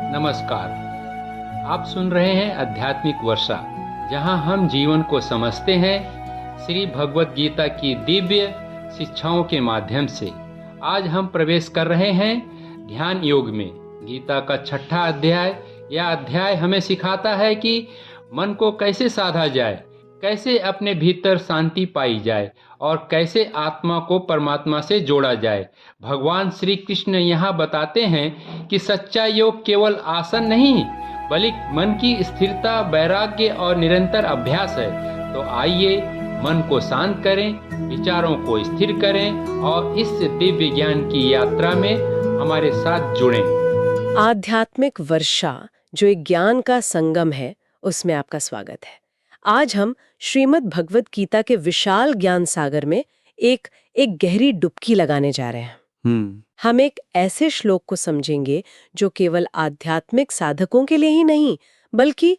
नमस्कार। आप सुन रहे हैं आध्यात्मिक वर्षा, जहां हम जीवन को समझते हैं श्री भगवत गीता की दिव्य शिक्षाओं के माध्यम से। आज हम प्रवेश कर रहे हैं ध्यान योग में। गीता का छठा अध्याय। यह अध्याय हमें सिखाता है कि मन को कैसे साधा जाए, कैसे अपने भीतर शांति पाई जाए और कैसे आत्मा को परमात्मा से जोड़ा जाए। भगवान श्री कृष्ण यहाँ बताते हैं कि सच्चा योग केवल आसन नहीं, बल्कि मन की स्थिरता, वैराग्य और निरंतर अभ्यास है। तो आइए मन को शांत करें, विचारों को स्थिर करें और इस दिव्य ज्ञान की यात्रा में हमारे साथ जुड़ें। आध्यात्मिक वर्षा, जो एक ज्ञान का संगम है, उसमें आपका स्वागत है। आज हम श्रीमद् भगवत गीता के विशाल ज्ञान सागर में एक गहरी डुबकी लगाने जा रहे हैं। हम एक ऐसे श्लोक को समझेंगे जो केवल आध्यात्मिक साधकों के लिए ही नहीं, बल्कि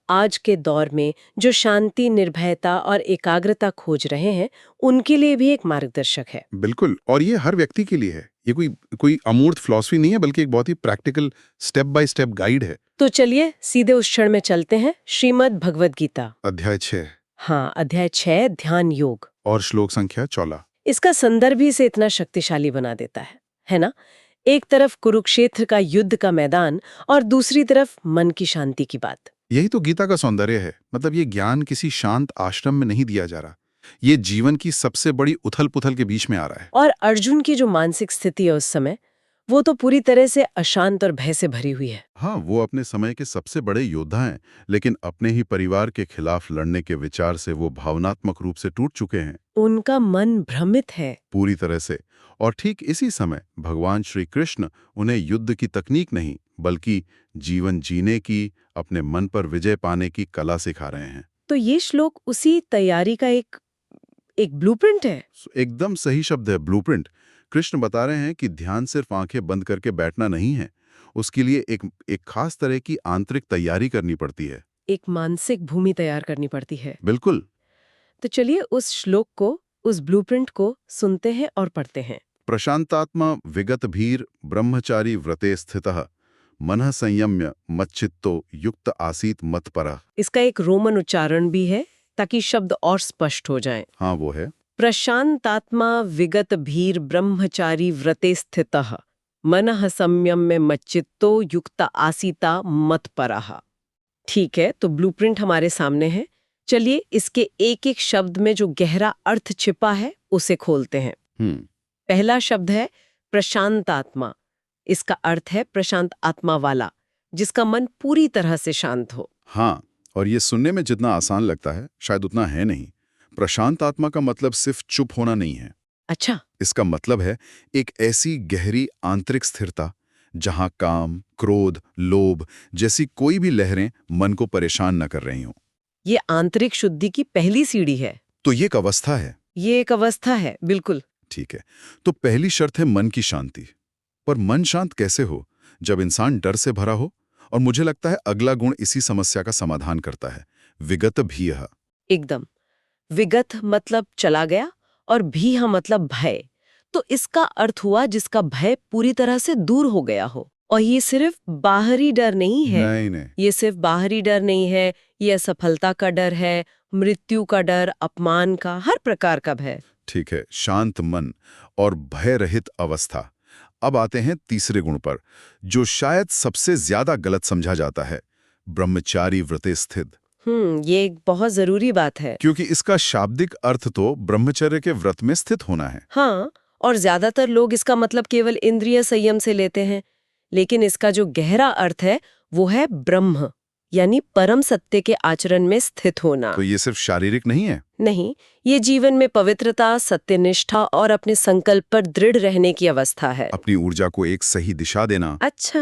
आज के दौर में जो शांति, निर्भयता और एकाग्रता खोज रहे हैं, उनके लिए भी एक मार्गदर्शक है। बिल्कुल, और ये हर व्यक्ति के लिए है। ये कोई अमूर्त फिलॉसफी नहीं है, बल्कि एक बहुत ही practical step by step guide है। तो चलिए सीधे उस क्षण में चलते हैं। श्रीमद् भगवत गीता अध्याय 6। हाँ, अध्याय 6, ध्यान योग। और श्लोक संख्या 14। इसका संदर्भ ही इसे इतना शक्तिशाली बना देता है ना? एक तरफ कुरुक्षेत्र का युद्ध का मैदान और दूसरी तरफ मन की शांति की बात। यही तो गीता का सौंदर्य है। ये ज्ञान किसी शांत आश्रम में नहीं दिया जा रहा, ये जीवन की सबसे बड़ी उथल पुथल के बीच में आ रहा है। और अर्जुन की जो मानसिक स्थिति है उस समय, वो तो पूरी तरह से अशांत और भय से भरी हुई है। हाँ, वो अपने समय के सबसे बड़े योद्धा हैं, लेकिन अपने ही परिवार के खिलाफ लड़ने के विचार से वो भावनात्मक रूप से टूट चुके हैं। उनका मन भ्रमित है पूरी तरह से। और ठीक इसी समय भगवान श्री कृष्ण उन्हें युद्ध की तकनीक नहीं, बल्कि जीवन जीने की, अपने मन पर विजय पाने की कला सिखा रहे हैं। तो ये श्लोक उसी तैयारी का एक ब्लूप्रिंट है। एकदम सही शब्द है, ब्लूप्रिंट। कृष्ण बता रहे हैं कि ध्यान सिर्फ आंखें बंद करके बैठना नहीं है, उसके लिए एक खास तरह की आंतरिक तैयारी करनी पड़ती है। एक मानसिक भूमि तैयार करनी पड़ती है। बिल्कुल। तो चलिए उस श्लोक को, उस ब्लूप्रिंट को सुनते हैं और पढ़ते हैं। प्रशांतात्मा विगत भीर ब्रह्मचारी व्रते स्थितः मनः संयम्य मच्चित्तो युक्त आसीत मत्परः। इसका एक रोमन उच्चारण भी है ताकि शब्द और स्पष्ट हो जाएं। हाँ, वो है प्रशांतात्मा विगत भीर ब्रह्मचारी व्रते स्थितः मनः संयम्य मच्चित्तो युक्त आसीता मत्परः। ठीक है, तो ब्लूप्रिंट हमारे सामने है। चलिए इसके एक एक शब्द में जो गहरा अर्थ छिपा है उसे खोलते हैं। पहला शब्द है प्रशांत आत्मा। इसका अर्थ है प्रशांत आत्मा वाला, जिसका मन पूरी तरह से शांत हो। हाँ, और ये सुनने में जितना आसान लगता है, शायद उतना है नहीं। प्रशांत आत्मा का मतलब सिर्फ चुप होना नहीं है। अच्छा। इसका मतलब है एक ऐसी गहरी आंतरिक स्थिरता जहां काम, क्रोध, लोभ जैसी कोई भी लहरें मन को परेशान न कर रही हों। ये आंतरिक शुद्धि की पहली सीढ़ी है। तो ये एक अवस्था है। ये एक अवस्था है, बिल्कुल। ठीक है, तो पहली शर्त है मन की शांति। पर मन शांत कैसे हो? जब इंसान डर से भरा हो। और मुझे लगता है अगला गुण इसी समस्या का समाधान करता है, विगत भीयः। एकदम। विगत मतलब चला गया और भीह मतलब भय। तो इसका अर्थ हुआ जिसका भय पूरी तरह से दूर हो गया हो। और ये सिर्फ बाहरी डर नहीं है। नहीं। ये सिर्फ बाहरी डर नहीं है, ये असफलता का डर है, मृत्यु का डर, अपमान का, हर प्रकार का भय। ठीक है, शांत मन और भय रहित अवस्था। अब आते हैं तीसरे गुण पर, जो शायद सबसे ज्यादा गलत समझा जाता है, ब्रह्मचारी व्रते स्थित। ये एक बहुत जरूरी बात है। क्योंकि इसका शाब्दिक अर्थ तो ब्रह्मचर्य के व्रत में स्थित होना है। हाँ, और ज्यादातर लोग इसका मतलब केवल इंद्रिय संयम से लेते हैं। लेकिन इसका जो गहरा अर्थ है वो है ब्रह्म, यानी परम सत्य के आचरण में स्थित होना। तो ये सिर्फ शारीरिक नहीं है? नहीं, ये जीवन में पवित्रता, सत्यनिष्ठा और अपने संकल्प पर दृढ़ रहने की अवस्था है। अपनी ऊर्जा को एक सही दिशा देना। अच्छा।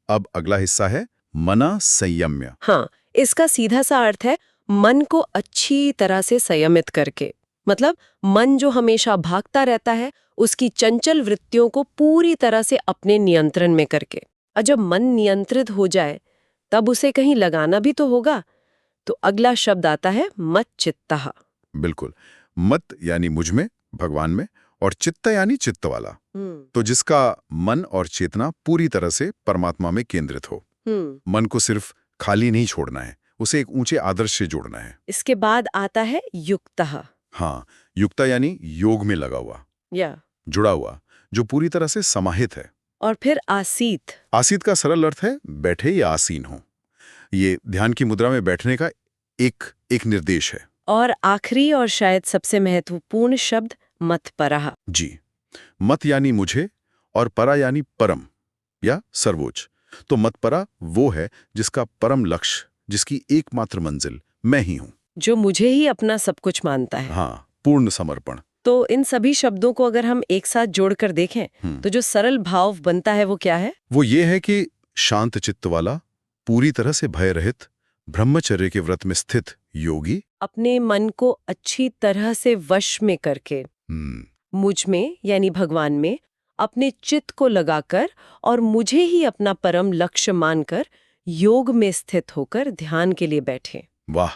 अब अगला हिस्सा है मना संयम्य। हाँ, इसका सीधा सा अर्थ है मन को अच्छी तरह से संयमित करके। मतलब मन जो हमेशा भागता रहता है, उसकी चंचल वृत्तियों को पूरी तरह से अपने नियंत्रण में करके। और जब मन नियंत्रित हो जाए तब उसे कहीं लगाना भी तो होगा। तो अगला शब्द आता है मच्चित्तः। बिल्कुल। मत यानी मुझ में, भगवान में, और चित्त यानी चित्त वाला, तो जिसका मन और चेतना पूरी तरह से परमात्मा में केंद्रित हो। मन को सिर्फ खाली नहीं छोड़ना है, उसे एक ऊंचे आदर्श से जोड़ना है। इसके बाद आता है युक्तः। हाँ, युक्ता यानी योग में लगा हुआ, जुड़ा हुआ, जो पूरी तरह से समाहित है। और फिर आसीत। आसीत का सरल अर्थ है बैठे या आसीन हो। ये ध्यान की मुद्रा में बैठने का एक निर्देश है। और आखिरी और शायद सबसे महत्वपूर्ण शब्द मतपरः। जी, मत यानी मुझे और परा यानी परम या सर्वोच्च। तो मतपरा वो है जिसका परम लक्ष्य, जिसकी एकमात्र मंजिल मैं ही हूं, जो मुझे ही अपना सब कुछ मानता है। हाँ, पूर्ण समर्पण। तो इन सभी शब्दों को अगर हम एक साथ जोड़कर देखें तो जो सरल भाव बनता है वो क्या है? वो ये है कि शांत चित्त वाला, पूरी तरह से भय रहित, ब्रह्मचर्य के व्रत में स्थित योगी अपने मन को अच्छी तरह से वश में करके मुझ में यानी भगवान में अपने चित्त को लगाकर और मुझे ही अपना परम लक्ष्य मानकर योग में स्थित होकर ध्यान के लिए बैठे। वाह,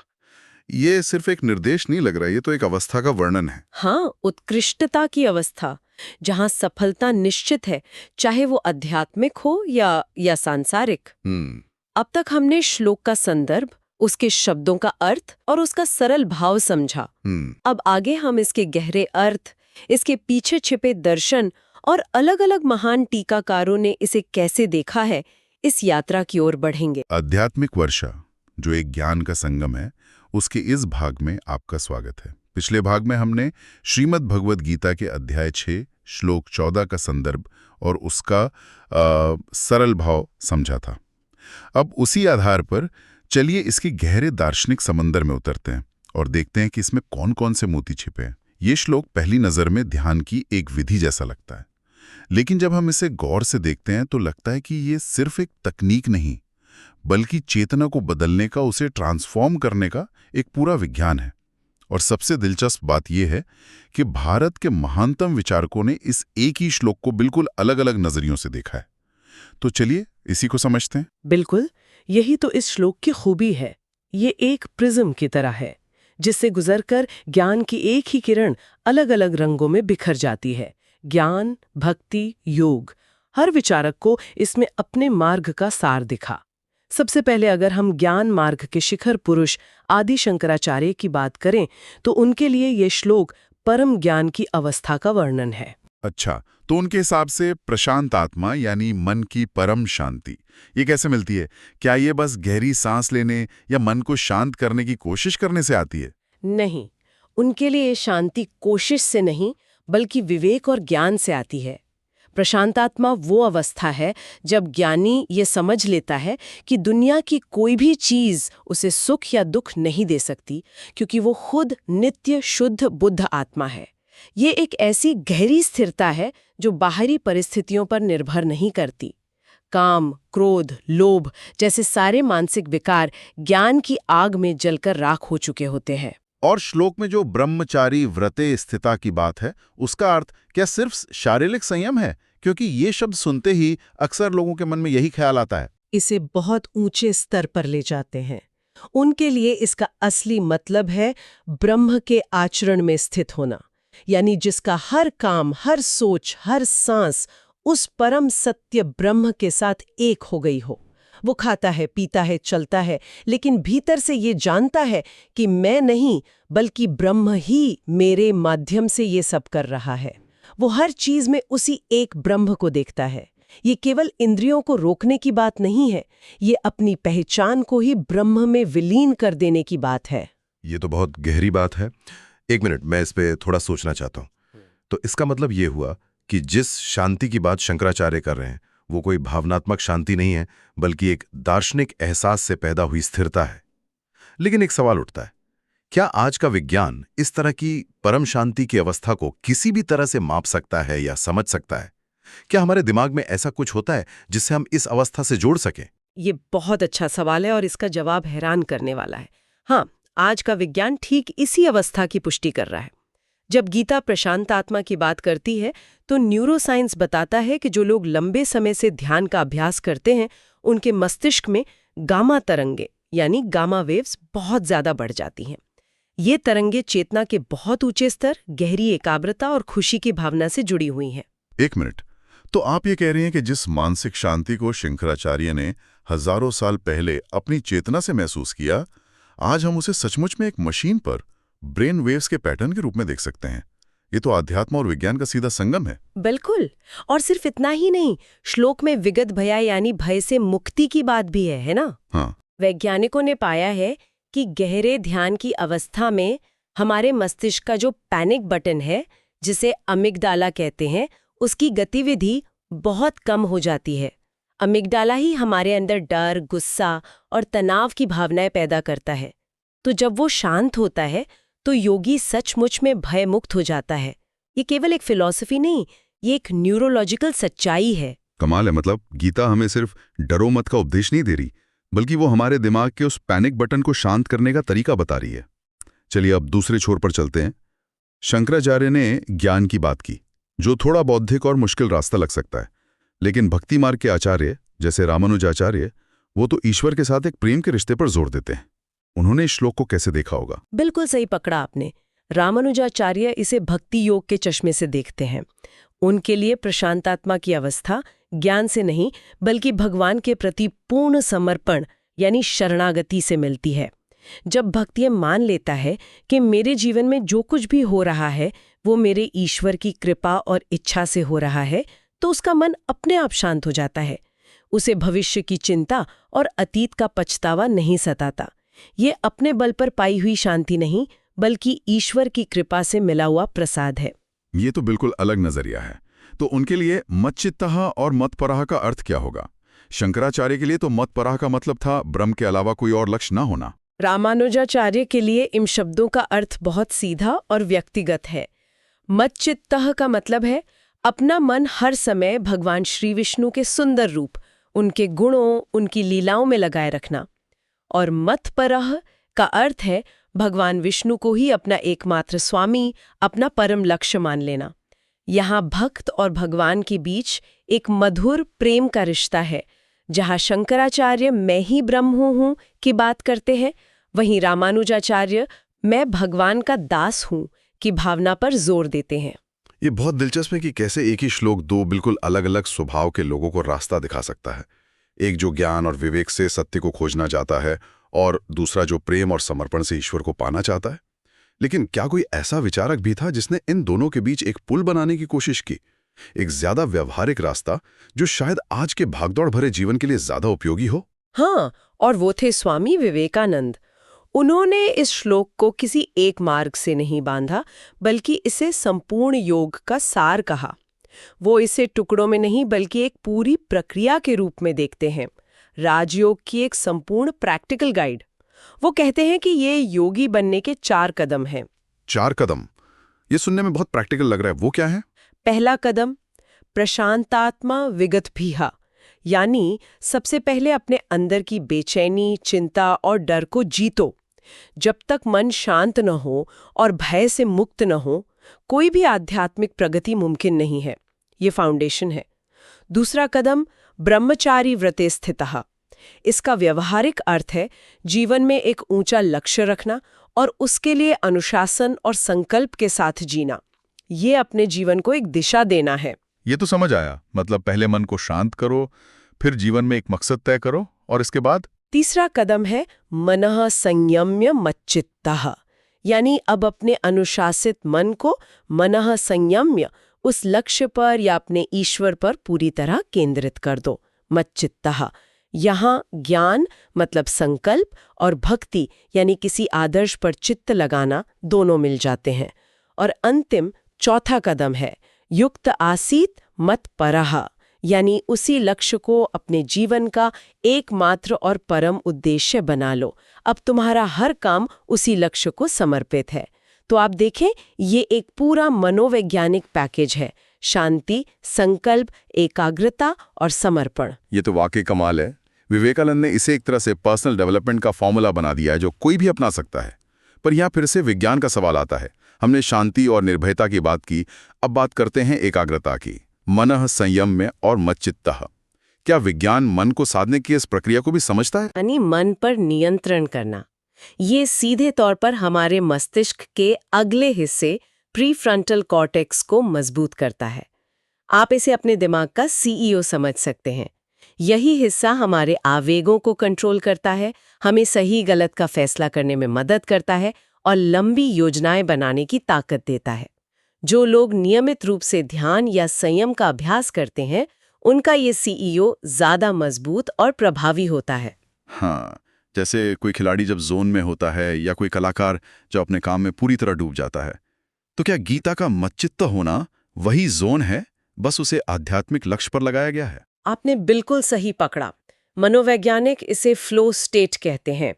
ये सिर्फ एक निर्देश नहीं लग रहा, ये तो एक अवस्था का वर्णन है। हाँ, उत्कृष्टता की अवस्था, जहाँ सफलता निश्चित है, चाहे वो आध्यात्मिक हो या सांसारिक। अब तक हमने श्लोक का संदर्भ, उसके शब्दों का अर्थ और उसका सरल भाव समझा। अब आगे हम इसके गहरे अर्थ, इसके पीछे छिपे दर्शन और अलग-अलग महान टीकाकारों ने इसे कैसे देखा है, इस यात्रा की ओर बढ़ेंगे। आध्यात्मिक वर्षा, जो एक ज्ञान का संगम है, उसके इस भाग में आपका स्वागत है। पिछले भाग में हमने श्रीमद् भगवद गीता के अध्याय 6 श्लोक 14 का संदर्भ और उसका सरल भाव समझा था। अब उसी आधार पर चलिए इसके गहरे दार्शनिक समंदर में उतरते हैं और देखते हैं कि इसमें कौन कौन से मोती छिपे हैं। ये श्लोक पहली नजर में ध्यान की एक विधि जैसा लगता है, लेकिन जब हम इसे गौर से देखते हैं तो लगता है कि ये सिर्फ एक तकनीक नहीं, बल्कि चेतना को बदलने का, उसे ट्रांसफॉर्म करने का एक पूरा विज्ञान है। और सबसे दिलचस्प बात यह है कि भारत के महानतम विचारकों ने इस एक ही श्लोक को बिल्कुल अलग अलग नजरियों से देखा है। तो चलिए इसी को समझते हैं। बिल्कुल, यही तो इस श्लोक की खूबी है। ये एक प्रिज्म की तरह है, जिससे गुजरकर ज्ञान की एक ही किरण अलग अलग रंगों में बिखर जाती है। ज्ञान, भक्ति, योग, हर विचारक को इसमें अपने मार्ग का सार दिखा। सबसे पहले अगर हम ज्ञान मार्ग के शिखर पुरुष आदि शंकराचार्य की बात करें तो उनके लिए ये श्लोक परम ज्ञान की अवस्था का वर्णन है। अच्छा, तो उनके हिसाब से प्रशांत आत्मा यानी मन की परम शांति, ये कैसे मिलती है? क्या ये बस गहरी सांस लेने या मन को शांत करने की कोशिश करने से आती है? नहीं, उनके लिए ये शांति कोशिश से नहीं बल्कि विवेक और ज्ञान से आती है। प्रशांतात्मा वो अवस्था है जब ज्ञानी ये समझ लेता है कि दुनिया की कोई भी चीज उसे सुख या दुख नहीं दे सकती, क्योंकि वो खुद नित्य शुद्ध बुद्ध आत्मा है। ये एक ऐसी गहरी स्थिरता है जो बाहरी परिस्थितियों पर निर्भर नहीं करती। काम, क्रोध, लोभ जैसे सारे मानसिक विकार ज्ञान की आग में जलकर राख हो चुके होते हैं। और श्लोक में जो ब्रह्मचारी व्रते स्थिता की बात है, उसका अर्थ क्या सिर्फ शारीरिक संयम है? क्योंकि ये शब्द सुनते ही अक्सर लोगों के मन में यही ख्याल आता है। इसे बहुत ऊंचे स्तर पर ले जाते हैं। उनके लिए इसका असली मतलब है ब्रह्म के आचरण में स्थित होना, यानी जिसका हर काम, हर सोच, हर सांस उस परम सत्य ब्रह्म के साथ एक हो गई हो। वो खाता है, पीता है, चलता है, लेकिन भीतर से ये जानता है कि मैं नहीं बल्कि ब्रह्म ही मेरे माध्यम से ये सब कर रहा है। वो हर चीज में उसी एक ब्रह्म को देखता है। ये केवल इंद्रियों को रोकने की बात नहीं है, ये अपनी पहचान को ही ब्रह्म में विलीन कर देने की बात है। ये तो बहुत गहरी बात है। एक मिनट, मैं इस पे थोड़ा सोचना चाहता हूँ। तो इसका मतलब ये हुआ कि जिस शांति की बात शंकराचार्य कर रहे हैं वो कोई भावनात्मक शांति नहीं है, बल्कि एक दार्शनिक एहसास से पैदा हुई स्थिरता है। लेकिन एक सवाल उठता है, क्या आज का विज्ञान इस तरह की परम शांति की अवस्था को किसी भी तरह से माप सकता है या समझ सकता है? क्या हमारे दिमाग में ऐसा कुछ होता है जिससे हम इस अवस्था से जोड़ सकें? ये बहुत अच्छा सवाल है और इसका जवाब हैरान करने वाला है। हाँ, आज का विज्ञान ठीक इसी अवस्था की पुष्टि कर रहा है। जब गीता प्रशांत आत्मा की बात करती है तो न्यूरोसाइंस बताता है कि जो लोग लंबे समय से ध्यान का अभ्यास करते हैं उनके मस्तिष्क में गामा तरंगे यानी गामा वेव्स बहुत ज्यादा बढ़ जाती हैं। ये तरंगे चेतना के बहुत ऊंचे स्तर, गहरी एकाग्रता और खुशी की भावना से जुड़ी हुई हैं। एक मिनट, तो आप ये कह रही हैं कि जिस मानसिक शांति को शंकराचार्य ने हजारों साल पहले अपनी चेतना से महसूस किया, आज हम उसे सचमुच में एक मशीन पर ब्रेन वेव्स के पैटर्न के रूप में देख सकते हैं। ये तो आध्यात्म और विज्ञान का सीधा संगम है। बिल्कुल। और सिर्फ इतना ही नहीं, श्लोक में विगत भया यानी भय से मुक्ति की बात भी है ना? हाँ। वैज्ञानिकों ने पाया है कि गहरे ध्यान की अवस्था में हमारे मस्तिष्क का जो पैनिक बटन है, जिसे अमिगडाला कहते हैं, उसकी गतिविधि बहुत कम हो जाती है। अमिगडाला ही हमारे अंदर डर, गुस्सा और तनाव की भावनाएं पैदा करता है। तो जब वो शांत होता है तो योगी सचमुच में भय मुक्त हो जाता है। ये केवल एक फिलॉसफी नहीं, ये एक न्यूरोलॉजिकल सच्चाई है। कमाल है। मतलब गीता हमें सिर्फ डरो मत का उपदेश नहीं दे रही, बल्कि वो हमारे दिमाग के उस पैनिक बटन को शांत करने का तरीका बता रही है। चलिए अब दूसरे छोर पर चलते हैं। शंकराचार्य ने ज्ञान की बात की, जो थोड़ा बौद्धिक और मुश्किल रास्ता लग सकता है, लेकिन भक्ति मार्ग के आचार्य जैसे रामानुजाचार्य, वो तो ईश्वर के साथ एक प्रेम के रिश्ते पर जोर देते हैं। उन्होंने इस श्लोक को कैसे देखा होगा? बिल्कुल सही पकड़ा आपने। रामानुजाचार्य इसे भक्ति योग के चश्मे से देखते हैं। उनके लिए प्रशांतात्मा की अवस्था ज्ञान से नहीं, बल्कि भगवान के प्रति पूर्ण समर्पण यानी शरणागति से मिलती है। जब भक्त ये मान लेता है कि मेरे जीवन में जो कुछ भी हो रहा है वो मेरे ईश्वर की कृपा और इच्छा से हो रहा है, तो उसका मन अपने आप शांत हो जाता है। उसे भविष्य की चिंता और अतीत का पछतावा नहीं सताता। ये अपने बल पर पाई हुई शांति नहीं, बल्कि ईश्वर की कृपा से मिला हुआ प्रसाद है। ये तो बिल्कुल अलग नजरिया है। तो उनके लिए मच्चित्तः और मतपराह का अर्थ क्या होगा? शंकराचार्य के लिए तो मतपराह का मतलब था ब्रह्म के अलावा कोई और लक्ष्य ना होना। रामानुजाचार्य के लिए इन शब्दों का अर्थ बहुत सीधा और व्यक्तिगत है। मच्चित्तः का मतलब है अपना मन हर समय भगवान श्री विष्णु के सुंदर रूप, उनके गुणों, उनकी लीलाओं में लगाए रखना। और मतपरः का अर्थ है भगवान विष्णु को ही अपना एकमात्र स्वामी, अपना परम लक्ष्य मान लेना। यहाँ भक्त और भगवान के बीच एक मधुर प्रेम का रिश्ता है। जहाँ शंकराचार्य मैं ही ब्रह्म हूँ की बात करते हैं, वहीं रामानुजाचार्य मैं भगवान का दास हूँ की भावना पर जोर देते हैं। ये बहुत दिलचस्प है कि कैसे एक ही श्लोक दो बिल्कुल अलग अलग स्वभाव के लोगों को रास्ता दिखा सकता है। एक जो ज्ञान और विवेक से सत्य को खोजना चाहता है, और दूसरा जो प्रेम और समर्पण से ईश्वर को पाना चाहता है। लेकिन क्या कोई ऐसा विचारक भी था जिसने इन दोनों के बीच एक पुल बनाने की कोशिश की, एक ज्यादा व्यवहारिक रास्ता जो शायद आज के भागदौड़ भरे जीवन के लिए ज्यादा उपयोगी हो? हाँ, और वो थे स्वामी विवेकानंद। उन्होंने इस श्लोक को किसी एक मार्ग से नहीं बांधा, बल्कि इसे संपूर्ण योग का सार कहा। वो इसे टुकड़ों में नहीं, बल्कि एक पूरी प्रक्रिया के रूप में देखते हैं, राजयोग की एक संपूर्ण प्रैक्टिकल गाइड। वो कहते हैं कि ये योगी बनने के 4 कदम हैं। 4 कदम? ये सुनने में बहुत प्रैक्टिकल लग रहा है। वो क्या है? पहला कदम प्रशांतात्मा विगत भीहा, यानी सबसे पहले अपने अंदर की बेचैनी, चिंता और डर को जीतो। जब तक मन शांत न हो और भय से मुक्त न हो, कोई भी आध्यात्मिक प्रगति मुमकिन नहीं है। ये फाउंडेशन है। दूसरा कदम ब्रह्मचारी व्रते स्थितः। इसका व्यवहारिक अर्थ है जीवन में एक ऊंचा लक्ष्य रखना और उसके लिए अनुशासन और संकल्प के साथ जीना। ये अपने जीवन को एक दिशा देना है। ये तो समझ आया। मतलब पहले मन को शांत करो, फिर जीवन में एक मकसद तय करो, और इसके बाद? तीसरा कदम है मनः संयम्य मच्चित्तः, यानी अब अपने अनुशासित मन को मनः संयम्य उस लक्ष्य पर या अपने ईश्वर पर पूरी तरह केंद्रित कर दो। मच्चित्तः यहाँ ज्ञान मतलब संकल्प और भक्ति यानी किसी आदर्श पर चित्त लगाना दोनों मिल जाते हैं। और अंतिम चौथा कदम है युक्त आसीत मत परः, यानी उसी लक्ष्य को अपने जीवन का एकमात्र और परम उद्देश्य बना लो। अब तुम्हारा हर काम उसी लक्ष्य को समर्पित है। तो आप देखें, ये एक पूरा मनोवैज्ञानिक पैकेज है: शांति, संकल्प, एकाग्रता और समर्पण। ये तो वाकई कमाल है। विवेकानंद ने इसे एक तरह से पर्सनल डेवलपमेंट का फॉर्मूला बना दिया है जो कोई भी अपना सकता है। पर यहाँ फिर से विज्ञान का सवाल आता है। हमने शांति और निर्भयता की बात की, अब बात करते हैं एकाग्रता की। मनः संयम्य और मच्चित्तः। क्या विज्ञान मन को साधने की इस प्रक्रिया को भी समझता है? यानी मन पर नियंत्रण करना। ये सीधे तौर पर हमारे मस्तिष्क के अगले हिस्से प्रीफ्रंटल कॉर्टेक्स को मजबूत करता है। आप इसे अपने दिमाग का सीईओ समझ सकते हैं। यही हिस्सा हमारे आवेगों को कंट्रोल करता है, हमें सही गलत का फैसला करने में मदद करता है और लंबी योजनाएं बनाने की ताकत देता है। जो लोग नियमित रूप से ध्यान या संयम का अभ्यास करते हैं, उनका ये सीईओ ज्यादा मजबूत और प्रभावी होता है। हाँ, जैसे कोई खिलाड़ी जब जोन में होता है या कोई कलाकार जो अपने काम में पूरी तरह डूब जाता है। तो क्या गीता का मच्चित्त होना वही जोन है, बस उसे आध्यात्मिक लक्ष्य पर लगाया गया है? आपने बिल्कुल सही पकड़ा। मनोवैज्ञानिक इसे फ्लो स्टेट कहते हैं।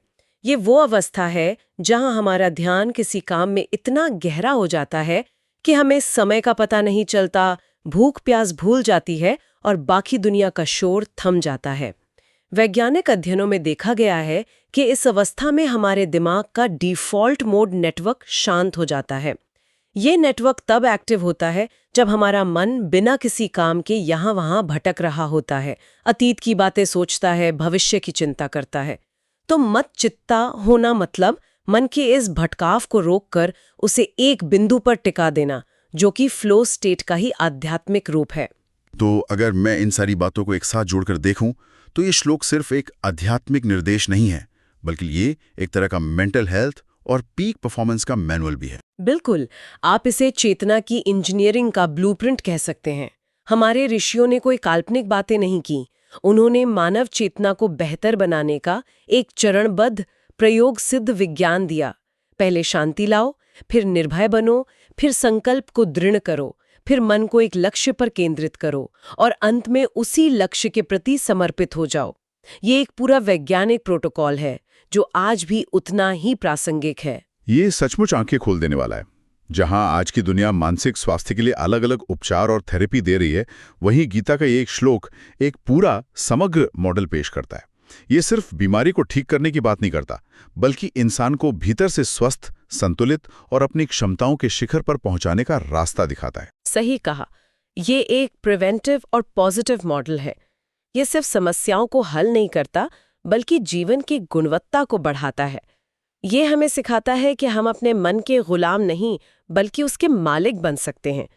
ये वो अवस्था है जहां हमारा ध्यान किसी काम में इतना गहरा हो जाता है कि हमें समय का पता नहीं चलता, भूख प्यास भूल जाती है और बाकी दुनिया का शोर थम जाता है। वैज्ञानिक अध्ययनों में देखा गया है कि इस अवस्था में हमारे दिमाग का डिफ़ॉल्ट मोड नेटवर्क शांत हो जाता है। ये नेटवर्क तब एक्टिव होता है जब हमारा मन बिना किसी काम के यहाँ वहाँ भटक रहा होता है, अतीत की बातें सोचता है, भविष्य की चिंता करता है। तो मच्चित्ता होना मतलब मन के इस भटकाव को रोककर उसे एक बिंदु पर टिका देना, जो कि फ्लो स्टेट का ही आध्यात्मिक रूप है। तो अगर मैं इन सारी बातों को एक साथ जोड़कर देखूं, तो ये श्लोक सिर्फ एक आध्यात्मिक निर्देश नहीं है, बल्कि ये एक तरह का मेंटल हेल्थ और पीक परफॉर्मेंस का मैनुअल भी है। बिल्कुल, आप इसे चेतना की इंजीनियरिंग का ब्लूप्रिंट कह सकते हैं। हमारे ऋषियों ने कोई काल्पनिक बातें नहीं की, उन्होंने मानव चेतना को बेहतर बनाने का एक चरणबद्ध प्रयोग सिद्ध विज्ञान दिया। पहले शांति लाओ, फिर निर्भय बनो, फिर संकल्प को दृढ़ करो, फिर मन को एक लक्ष्य पर केंद्रित करो और अंत में उसी लक्ष्य के प्रति समर्पित हो जाओ। ये एक पूरा वैज्ञानिक प्रोटोकॉल है जो आज भी उतना ही प्रासंगिक है। ये सचमुच आंखें खोल देने वाला है। जहां आज की दुनिया मानसिक स्वास्थ्य के लिए अलग अलग उपचार और थेरेपी दे रही है, वहीं गीता का ये एक श्लोक एक पूरा समग्र मॉडल पेश करता है। ये सिर्फ बीमारी को ठीक करने की बात नहीं करता, बल्कि इंसान को भीतर से स्वस्थ, संतुलित और अपनी क्षमताओं के शिखर पर पहुंचाने का रास्ता दिखाता है। सही कहा, ये एक प्रिवेंटिव और पॉजिटिव मॉडल है। ये सिर्फ समस्याओं को हल नहीं करता, बल्कि जीवन की गुणवत्ता को बढ़ाता है। ये हमें सिखाता है कि हम अपने मन के गुलाम नहीं, बल्कि उसके मालिक बन सकते हैं।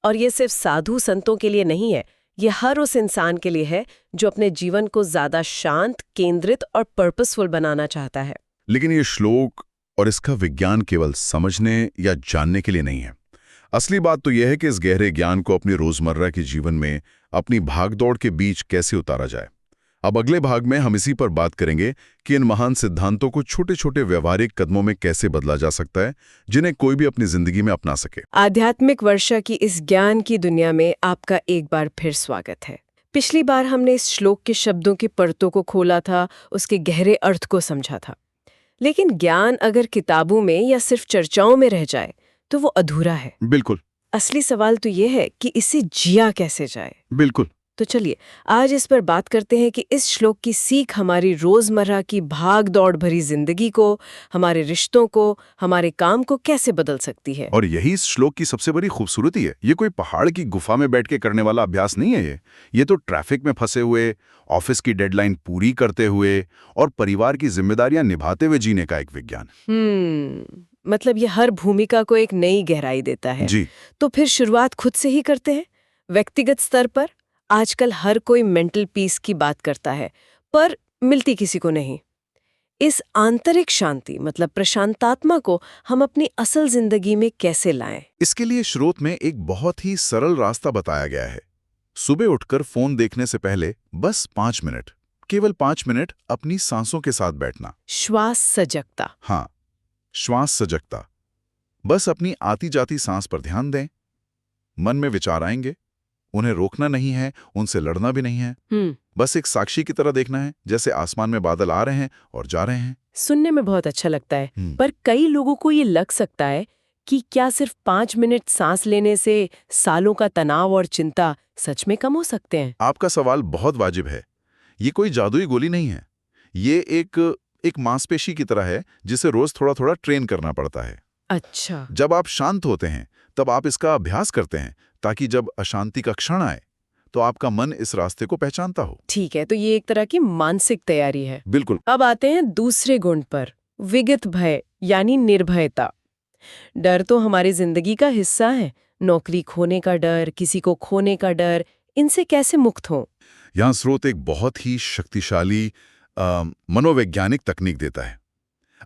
और ये सिर्फ साधु संतों के लिए नहीं है, ये हर उस इंसान के लिए है जो अपने जीवन को ज्यादा शांत, केंद्रित और पर्पसफुल बनाना चाहता है। लेकिन ये श्लोक और इसका विज्ञान केवल समझने या जानने के लिए नहीं है। असली बात तो यह है कि इस गहरे ज्ञान को अपनी रोजमर्रा के जीवन में, अपनी भागदौड़ के बीच कैसे उतारा जाए। अब अगले भाग में हम इसी पर बात करेंगे कि इन महान सिद्धांतों को छोटे छोटे व्यवहारिक कदमों में कैसे बदला जा सकता है, जिन्हें कोई भी अपनी जिंदगी में अपना सके। आध्यात्मिक वर्षा की इस ज्ञान की दुनिया में आपका एक बार फिर स्वागत है। पिछली बार हमने इस श्लोक के शब्दों की परतों को खोला था, उसके गहरे अर्थ को समझा था। लेकिन ज्ञान अगर किताबों में या सिर्फ चर्चाओं में रह जाए तो वो अधूरा है। बिल्कुल। असली सवाल तो ये है कि इसे जिया कैसे जाए। बिल्कुल। तो चलिए आज इस पर बात करते हैं कि इस श्लोक की सीख हमारी रोजमर्रा की भाग दौड़ भरी जिंदगी को, हमारे रिश्तों को, हमारे काम को कैसे बदल सकती है। और यही इस श्लोक की सबसे बड़ी खूबसूरती है। ये कोई पहाड़ की गुफा में बैठ के करने वाला अभ्यास नहीं है। ये तो ट्रैफिक में फंसे हुए, ऑफिस की डेडलाइन पूरी करते हुए और परिवार की जिम्मेदारियां निभाते हुए जीने का एक विज्ञान। मतलब ये हर भूमिका को एक नई गहराई देता है। जी। तो फिर शुरुआत खुद से ही करते हैं। व्यक्तिगत स्तर पर आजकल हर कोई मेंटल पीस की बात करता है, पर मिलती किसी को नहीं। इस आंतरिक शांति मतलब प्रशांतात्मा को हम अपनी असल जिंदगी में कैसे लाएं? इसके लिए श्रोत में एक बहुत ही सरल रास्ता बताया गया है। सुबह उठकर फोन देखने से पहले बस 5 मिनट, केवल 5 मिनट अपनी सांसों के साथ बैठना। श्वास सजगता। हाँ, श्वास सजगता। बस अपनी आती जाती सांस पर ध्यान दें। मन में विचार आएंगे, उन्हें रोकना नहीं है, उनसे लड़ना भी नहीं है। बस एक साक्षी की तरह देखना है, जैसे आसमान में बादल आ रहे हैं और जा रहे हैं। सुनने में बहुत अच्छा लगता है, पर कई लोगों को ये लग सकता है कि क्या सिर्फ 5 मिनट सांस लेने से सालों का तनाव और चिंता सच में कम हो सकते हैं? आपका सवाल बहुत वाजिब है। ये कोई जादुई गोली नहीं है। ये एक मांसपेशी की तरह है, जिसे रोज थोड़ा थोड़ा ट्रेन करना पड़ता है। अच्छा। जब आप शांत होते हैं तब आप इसका अभ्यास करते हैं, ताकि जब अशांति का क्षण आए तो आपका मन इस रास्ते को पहचानता हो। ठीक है, तो ये एक तरह की मानसिक तैयारी है। बिल्कुल। अब आते हैं दूसरे गुण पर, विगत भय यानी निर्भयता। डर तो हमारी जिंदगी का हिस्सा है। नौकरी खोने का डर, किसी को खोने का डर, इनसे कैसे मुक्त हों? यहाँ स्रोत एक बहुत ही शक्तिशाली मनोवैज्ञानिक तकनीक देता है।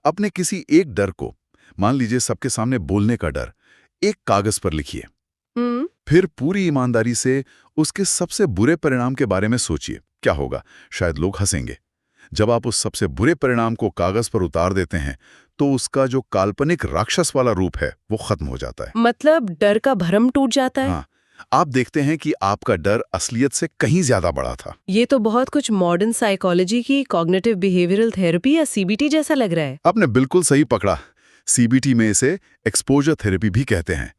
अपने किसी एक डर को, मान लीजिए सबके सामने बोलने का डर, एक कागज पर लिखिए। फिर पूरी ईमानदारी से उसके सबसे बुरे परिणाम के बारे में सोचिए। क्या होगा? शायद लोग हंसेंगे। जब आप उस सबसे बुरे परिणाम को कागज पर उतार देते हैं तो उसका जो काल्पनिक राक्षस वाला रूप है वो खत्म हो जाता है। मतलब डर का भ्रम टूट जाता है। हाँ, आप देखते हैं कि आपका डर असलियत से कहीं ज्यादा बड़ा था। ये तो बहुत कुछ मॉडर्न साइकोलॉजी की कॉग्निटिव बिहेवियरल थेरेपी या सीबीटी जैसा लग रहा है। आपने बिल्कुल सही पकड़ा। सीबीटी में इसे एक्सपोजर थेरेपी भी कहते हैं।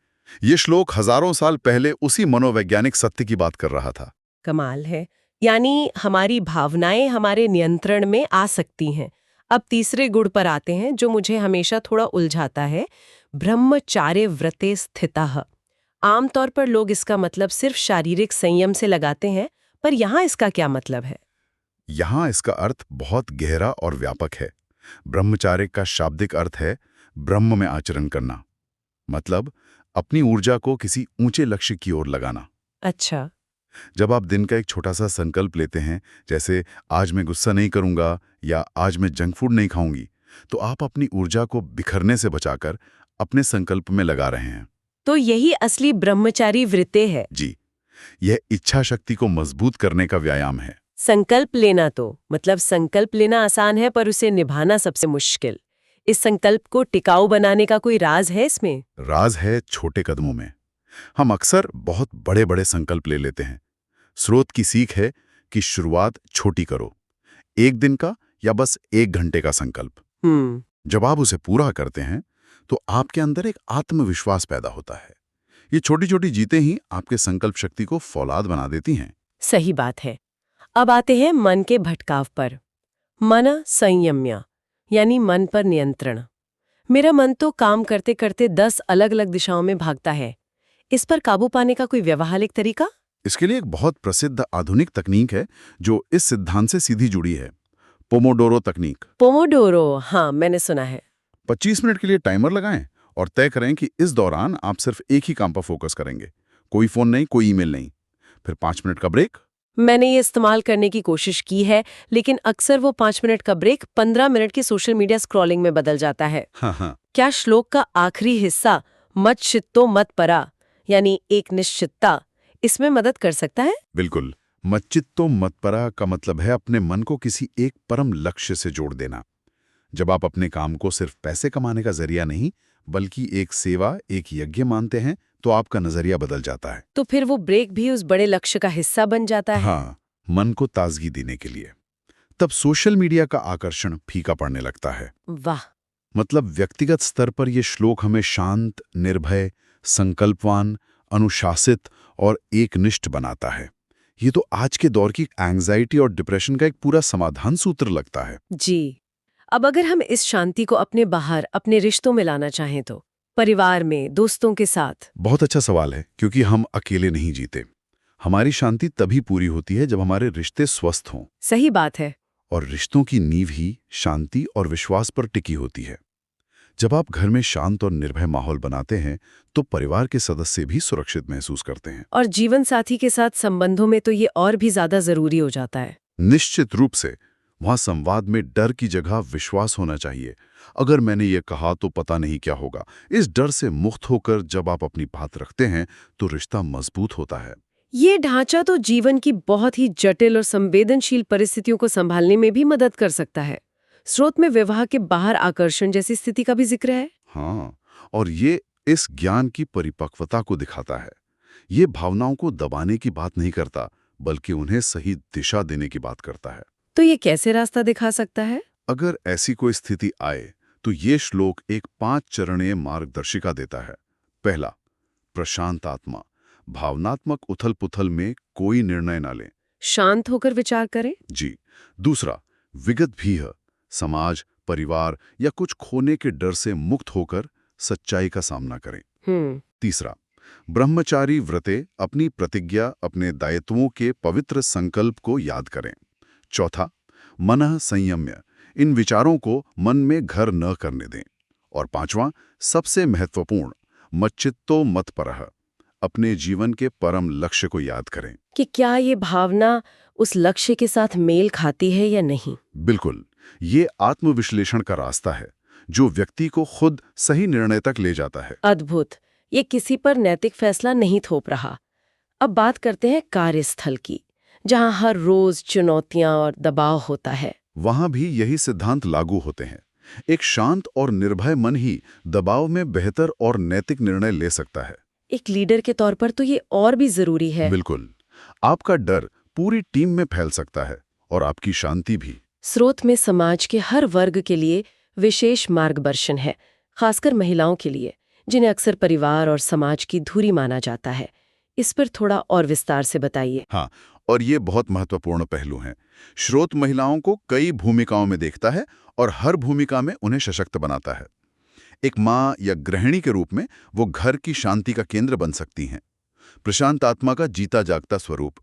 ये श्लोक हजारों साल पहले उसी मनोवैज्ञानिक सत्य की बात कर रहा था। कमाल है। यानी हमारी भावनाएं हमारे नियंत्रण में आ सकती हैं। अब तीसरे गुण पर आते हैं जो मुझे हमेशा थोड़ा उलझाता है, ब्रह्मचार्य व्रते स्थितः। आमतौर पर लोग इसका मतलब सिर्फ शारीरिक संयम से लगाते हैं, पर यहाँ इसका क्या मतलब है? यहाँ इसका अर्थ बहुत गहरा और व्यापक है। ब्रह्मचार्य का शाब्दिक अर्थ है ब्रह्म में आचरण करना, मतलब अपनी ऊर्जा को किसी ऊंचे लक्ष्य की ओर लगाना। अच्छा। जब आप दिन का एक छोटा सा संकल्प लेते हैं, जैसे आज मैं गुस्सा नहीं करूंगा या आज मैं जंक फूड नहीं खाऊंगी, तो आप अपनी ऊर्जा को बिखरने से बचाकर अपने संकल्प में लगा रहे हैं। तो यही असली ब्रह्मचारी वृत्ति है। जी, यह इच्छा शक्ति को मजबूत करने का व्यायाम है। संकल्प लेना तो मतलब संकल्प लेना आसान है, पर उसे निभाना सबसे मुश्किल। इस संकल्प को टिकाऊ बनाने का कोई राज है इसमें? राज है छोटे कदमों में। हम अक्सर बहुत बड़े बड़े संकल्प ले लेते हैं। स्रोत की सीख है कि शुरुआत छोटी करो, एक दिन का या बस 1 घंटे का संकल्प। जब आप उसे पूरा करते हैं तो आपके अंदर एक आत्मविश्वास पैदा होता है। ये छोटी छोटी जीतें ही आपके संकल्प शक्ति को फौलाद बना देती हैं। सही बात है। अब आते हैं मन के भटकाव पर। मन संयम्य यानी मन पर नियंत्रण। मेरा मन तो काम करते करते 10 अलग अलग दिशाओं में भागता है। इस पर काबू पाने का कोई व्यावहारिक तरीका? इसके लिए एक बहुत प्रसिद्ध आधुनिक तकनीक है जो इस सिद्धांत से सीधी जुड़ी है, पोमोडोरो तकनीक। पोमोडोरो, हाँ मैंने सुना है। 25 मिनट के लिए टाइमर लगाएं और तय करें कि इस दौरान आप सिर्फ एक ही काम पर फोकस करेंगे। कोई फोन नहीं, कोई ईमेल नहीं। फिर 5 मिनट का ब्रेक। मैंने ये इस्तेमाल करने की कोशिश की है, लेकिन अक्सर वो 5 मिनट का ब्रेक 15 मिनट की सोशल मीडिया स्क्रॉलिंग में बदल जाता है। हाँ। क्या श्लोक का आखिरी हिस्सा मत चित्तो मत परा यानी एक निश्चितता इसमें मदद कर सकता है? बिल्कुल। मच्चित्तो मत्परा का मतलब है अपने मन को किसी एक परम लक्ष्य से जोड़ देना। जब आप अपने काम को सिर्फ पैसे कमाने का जरिया नहीं बल्कि एक सेवा, एक यज्ञ मानते हैं तो आपका नजरिया बदल जाता है। तो फिर वो ब्रेक भी उस बड़े लक्ष्य का हिस्सा बन जाता है। हाँ, मन को ताजगी देने के लिए। तब सोशल मीडिया का आकर्षण फीका पड़ने लगता है। वाह। मतलब व्यक्तिगत स्तर पर यह श्लोक हमें शांत, निर्भय, संकल्पवान, अनुशासित और एकनिष्ठ बनाता है। ये तो आज के दौर की एंग्जाइटी और डिप्रेशन का एक पूरा समाधान सूत्र लगता है। जी। अब अगर हम इस शांति को अपने बाहर, अपने रिश्तों में लाना चाहें तो परिवार में, दोस्तों के साथ? बहुत अच्छा सवाल है, क्योंकि हम अकेले नहीं जीते। हमारी शांति तभी पूरी होती है जब हमारे रिश्ते स्वस्थ हों। सही बात है। और रिश्तों की नींव ही शांति और विश्वास पर टिकी होती है। जब आप घर में शांत और निर्भय माहौल बनाते हैं तो परिवार के सदस्य भी सुरक्षित महसूस करते हैं। और जीवन साथी के साथ संबंधों में तो ये और भी ज्यादा जरूरी हो जाता है। निश्चित रूप से। वहां संवाद में डर की जगह विश्वास होना चाहिए। अगर मैंने ये कहा तो पता नहीं क्या होगा, इस डर से मुक्त होकर जब आप अपनी बात रखते हैं तो रिश्ता मजबूत होता है। ये ढांचा तो जीवन की बहुत ही जटिल और संवेदनशील परिस्थितियों को संभालने में भी मदद कर सकता है। स्रोत में विवाह के बाहर आकर्षण जैसी स्थिति का भी जिक्र है। हाँ, और ये इस ज्ञान की परिपक्वता को दिखाता है। ये भावनाओं को दबाने की बात नहीं करता बल्कि उन्हें सही दिशा देने की बात करता है। तो ये कैसे रास्ता दिखा सकता है? अगर ऐसी कोई स्थिति आए तो ये श्लोक एक 5 चरणीय मार्गदर्शिका देता है। पहला, प्रशांत आत्मा। भावनात्मक उथल पुथल में कोई निर्णय ना लें, शांत होकर विचार करें। जी। दूसरा, विगत भीह। समाज, परिवार या कुछ खोने के डर से मुक्त होकर सच्चाई का सामना करें। तीसरा, ब्रह्मचारी व्रते। अपनी प्रतिज्ञा, अपने दायित्वों के पवित्र संकल्प को याद करें। चौथा, मनः संयम्य इन विचारों को मन में घर न करने दें। और 5वां, सबसे महत्वपूर्ण, मच्चित्तो मत्परः, अपने जीवन के परम लक्ष्य को याद करें। कि क्या ये भावना उस लक्ष्य के साथ मेल खाती है या नहीं? बिल्कुल, ये आत्मविश्लेषण का रास्ता है जो व्यक्ति को खुद सही निर्णय तक ले जाता है। अद्भुत। ये किसी पर नैतिक फैसला नहीं थोप रहा। अब बात करते हैं कार्यस्थल की, जहां हर रोज चुनौतियां और दबाव होता है। वहां भी यही सिद्धांत लागू होते हैं। एक शांत और निर्भय मन ही दबाव में बेहतर और नैतिक निर्णय ले सकता है। एक लीडर के तौर पर तो ये और भी जरूरी है। बिल्कुल, आपका डर पूरी टीम में फैल सकता है और आपकी शांति भी। स्रोत में समाज के हर वर्ग के लिए विशेष मार्गदर्शन है, खासकर महिलाओं के लिए, जिन्हें अक्सर परिवार और समाज की धुरी माना जाता है। इस पर थोड़ा और विस्तार से बताइए। हाँ, और ये बहुत महत्वपूर्ण पहलू हैं। स्रोत महिलाओं को कई भूमिकाओं में देखता है और हर भूमिका में उन्हें सशक्त बनाता है। एक माँ या गृहिणी के रूप में वो घर की शांति का केंद्र बन सकती हैं। प्रशांत आत्मा का जीता जागता स्वरूप।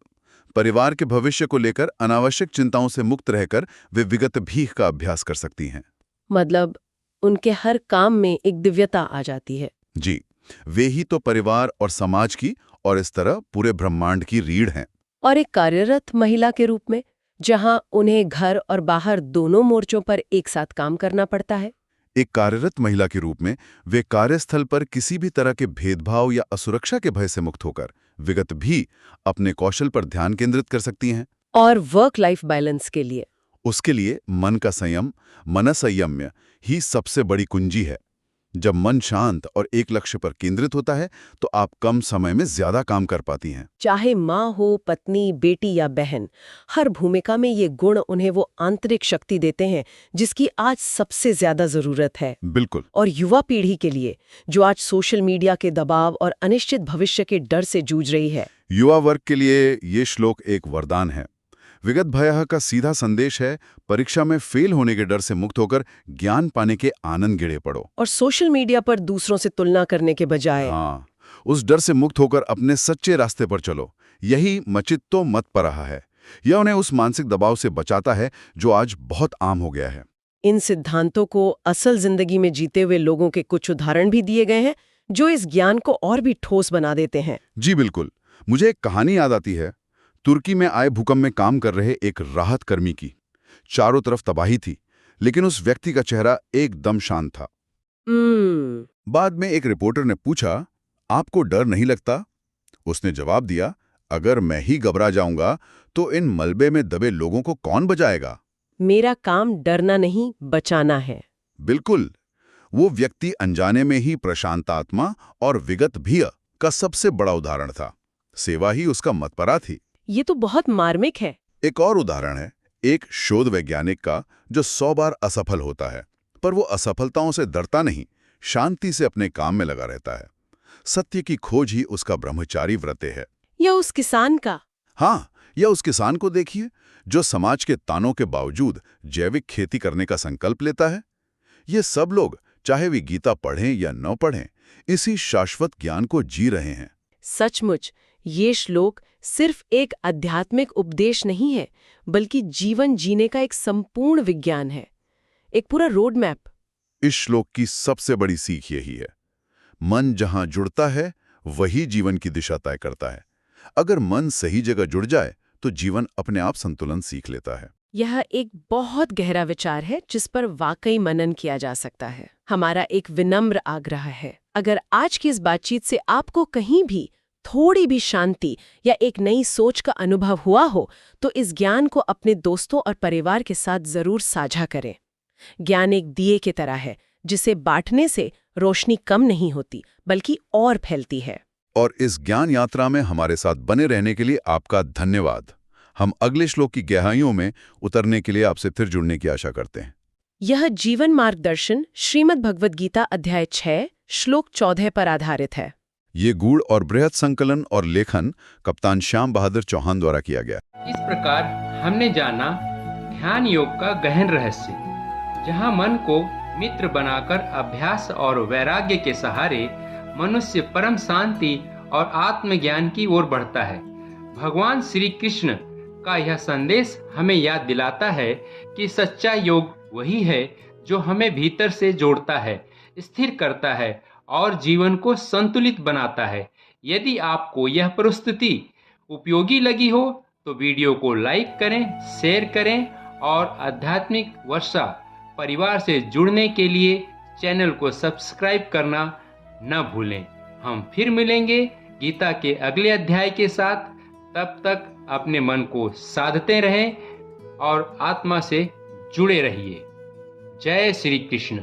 परिवार के भविष्य को लेकर अनावश्यक चिंताओं से मुक्त रहकर वे विगत भीख का अभ्यास कर सकती हैं। मतलब उनके हर काम में एक दिव्यता आ जाती है। जी, वे ही तो परिवार और समाज की और इस तरह पूरे ब्रह्मांड की रीढ़ हैं। और एक कार्यरत महिला के रूप में, जहां उन्हें घर और बाहर दोनों मोर्चों पर एक साथ काम करना पड़ता है। एक कार्यरत महिला के रूप में वे कार्यस्थल पर किसी भी तरह के भेदभाव या असुरक्षा के भय से मुक्त होकर विगत भी अपने कौशल पर ध्यान केंद्रित कर सकती हैं। और वर्क लाइफ बैलेंस के लिए उसके लिए मन का संयम, मनसंयम्य ही सबसे बड़ी कुंजी है। जब मन शांत और एक लक्ष्य पर केंद्रित होता है तो आप कम समय में ज्यादा काम कर पाती हैं। चाहे माँ हो, पत्नी, बेटी या बहन, हर भूमिका में ये गुण उन्हें वो आंतरिक शक्ति देते हैं जिसकी आज सबसे ज्यादा जरूरत है। बिल्कुल। और युवा पीढ़ी के लिए, जो आज सोशल मीडिया के दबाव और अनिश्चित भविष्य के डर से जूझ रही है, युवा वर्ग के लिए ये श्लोक एक वरदान है। विगत भयः का सीधा संदेश है, परीक्षा में फेल होने के डर से मुक्त होकर ज्ञान पाने के आनंद गिरे पड़ो। और सोशल मीडिया पर दूसरों से तुलना करने के बजाय हाँ, उस डर से मुक्त होकर अपने सच्चे रास्ते पर चलो। यही मच्चित्तो मत्परः है। यह उन्हें उस मानसिक दबाव से बचाता है जो आज बहुत आम हो गया है। इन सिद्धांतों को असल जिंदगी में जीते हुए लोगों के कुछ उदाहरण भी दिए गए हैं जो इस ज्ञान को और भी ठोस बना देते हैं। जी बिल्कुल। मुझे एक कहानी याद आती है। तुर्की में आए भूकंप में काम कर रहे एक राहत कर्मी की। चारों तरफ तबाही थी, लेकिन उस व्यक्ति का चेहरा एकदम शांत था। बाद में एक रिपोर्टर ने पूछा, आपको डर नहीं लगता? उसने जवाब दिया, अगर मैं ही घबरा जाऊंगा तो इन मलबे में दबे लोगों को कौन बचाएगा? मेरा काम डरना नहीं, बचाना है। बिल्कुल। वो व्यक्ति अनजाने में ही प्रशांत आत्मा और विगत भय का सबसे बड़ा उदाहरण था। सेवा ही उसका मतपरा थी। ये तो बहुत मार्मिक है। एक और उदाहरण है एक शोध वैज्ञानिक का जो 100 बार असफल होता है, पर वो असफलताओं से डरता नहीं, शांति से अपने काम में लगा रहता है। सत्य की खोज ही उसका ब्रह्मचारी व्रत है। या उस किसान का। हाँ, या उस किसान को देखिए जो समाज के तानों के बावजूद जैविक खेती करने का संकल्प लेता है। ये सब लोग, चाहे वे गीता पढ़ें या न पढ़ें, इसी शाश्वत ज्ञान को जी रहे हैं। सचमुच ये श्लोक सिर्फ एक आध्यात्मिक उपदेश नहीं है, बल्कि जीवन जीने का एक संपूर्ण विज्ञान है, एक पूरा रोड मैप। इस श्लोक की सबसे बड़ी सीख यही है, मन जहां जुड़ता है वही जीवन की दिशा तय करता है। अगर मन सही जगह जुड़ जाए तो जीवन अपने आप संतुलन सीख लेता है। यह एक बहुत गहरा विचार है जिस पर वाकई मनन किया जा सकता है। हमारा एक विनम्र आग्रह है, अगर आज की इस बातचीत से आपको कहीं भी थोड़ी भी शांति या एक नई सोच का अनुभव हुआ हो तो इस ज्ञान को अपने दोस्तों और परिवार के साथ जरूर साझा करें। ज्ञान एक दिए की तरह है जिसे बांटने से रोशनी कम नहीं होती बल्कि और फैलती है। और इस ज्ञान यात्रा में हमारे साथ बने रहने के लिए आपका धन्यवाद। हम अगले श्लोक की गहराइयों में उतरने के लिए आपसे फिर जुड़ने की आशा करते हैं। यह जीवन मार्गदर्शन श्रीमद् भगवद गीता अध्याय 6 श्लोक 14 पर आधारित है। ये गूढ़ और बृहद संकलन और लेखन कप्तान श्याम बहादुर चौहान द्वारा किया गया। इस प्रकार हमने जाना ध्यान योग का गहन रहस्य, जहां मन को मित्र बनाकर अभ्यास और वैराग्य के सहारे मनुष्य परम शांति और आत्मज्ञान की ओर बढ़ता है। भगवान श्री कृष्ण का यह संदेश हमें याद दिलाता है कि सच्चा योग वही है जो हमें भीतर से जोड़ता है, स्थिर करता है और जीवन को संतुलित बनाता है। यदि आपको यह प्रस्तुति उपयोगी लगी हो तो वीडियो को लाइक करें, शेयर करें और आध्यात्मिक वर्षा परिवार से जुड़ने के लिए चैनल को सब्सक्राइब करना न भूलें। हम फिर मिलेंगे गीता के अगले अध्याय के साथ। तब तक अपने मन को साधते रहें और आत्मा से जुड़े रहिए। जय श्री कृष्ण।